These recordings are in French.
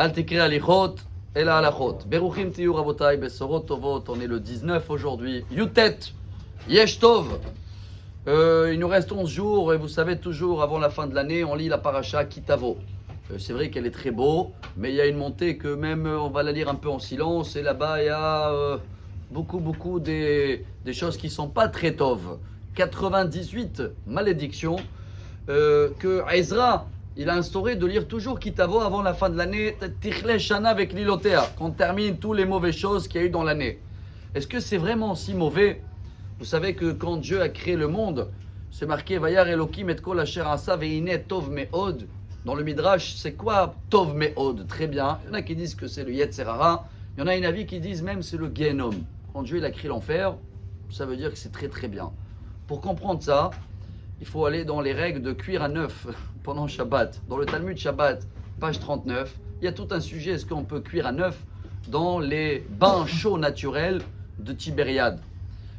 Al tikri alichot, ela alachot. Beruchim tiyu rabotai, besorot tovot. On est le 19 aujourd'hui. Yutet, yesh tov. Il nous reste 11 jours et vous savez toujours avant la fin de l'année on lit la paracha Kitavo. C'est vrai qu'elle est très beau, mais il y a une montée que même on va la lire un peu en silence et là-bas il y a beaucoup des choses qui sont pas très tov. 98 malédictions que Ezra il a instauré de lire toujours Kitavo avant la fin de l'année, Tichle Shana avec Lilotea, qu'on termine toutes les mauvaises choses qu'il y a eu dans l'année. Est-ce que c'est vraiment si mauvais? Vous savez que quand Dieu a créé le monde, c'est marqué Vayar Elokim et kol asher asa veine tov me'od. Dans le Midrash, c'est quoi tov me'od? Très bien. Il y en a qui disent que c'est le Yetzer Hara. Il y en a une avis qui disent même c'est le Gehenom. Quand Dieu il a créé l'enfer, ça veut dire que c'est très très bien. Pour comprendre ça, il faut aller dans les règles de cuire à neuf pendant Shabbat. Dans le Talmud Shabbat, page 39, il y a tout un sujet, est-ce qu'on peut cuire à neuf dans les bains chauds naturels de Tibériade.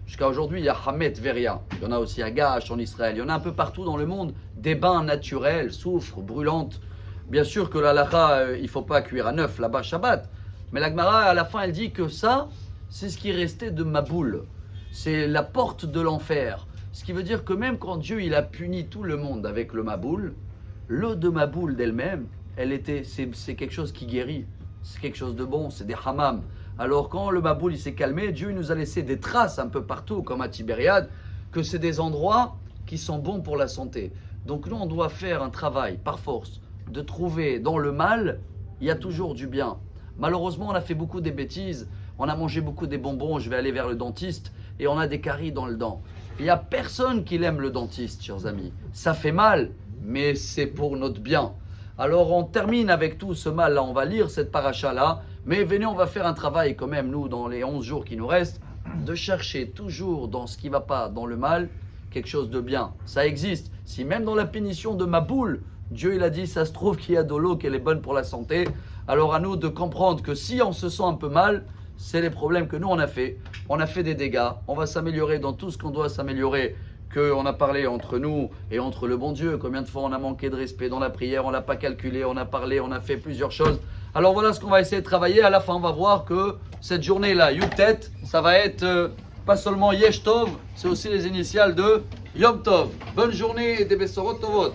Jusqu'à aujourd'hui, il y a Hamet Veria. Il y en a aussi à Gash en Israël. Il y en a un peu partout dans le monde. Des bains naturels, soufre, brûlantes. Bien sûr que la halakha, il ne faut pas cuire à neuf là-bas Shabbat. Mais la Gemara, à la fin, elle dit que ça, c'est ce qui restait de Maboul. C'est la porte de l'enfer. Ce qui veut dire que même quand Dieu il a puni tout le monde avec le Maboul, l'eau de Maboul d'elle-même, c'est quelque chose qui guérit. C'est quelque chose de bon, c'est des hammams. Alors quand le Maboul il s'est calmé, Dieu nous a laissé des traces un peu partout, comme à Tibériade, que c'est des endroits qui sont bons pour la santé. Donc nous on doit faire un travail, par force, de trouver dans le mal, il y a toujours du bien. Malheureusement on a fait beaucoup des bêtises, on a mangé beaucoup des bonbons, je vais aller vers le dentiste, et on a des caries dans le dent. Il n'y a personne qui aime le dentiste, chers amis. Ça fait mal, mais c'est pour notre bien. Alors on termine avec tout ce mal-là, on va lire cette paracha-là, mais venez, on va faire un travail quand même, nous, dans les 11 jours qui nous restent, de chercher toujours dans ce qui ne va pas, dans le mal, quelque chose de bien. Ça existe. Si même dans la punition de Maboul, Dieu il a dit, ça se trouve qu'il y a de l'eau qu'elle est bonne pour la santé, alors à nous de comprendre que si on se sent un peu mal, c'est les problèmes que nous on a fait. On a fait des dégâts, on va s'améliorer dans tout ce qu'on doit s'améliorer, qu'on a parlé entre nous et entre le bon Dieu. Combien de fois on a manqué de respect dans la prière, on l'a pas calculé, on a parlé, on a fait plusieurs choses. Alors voilà ce qu'on va essayer de travailler. À la fin, on va voir que cette journée-là, Yutet, ça va être pas seulement Yesh Tov, c'est aussi les initiales de Yom Tov. Bonne journée et des Bessorot Tovot.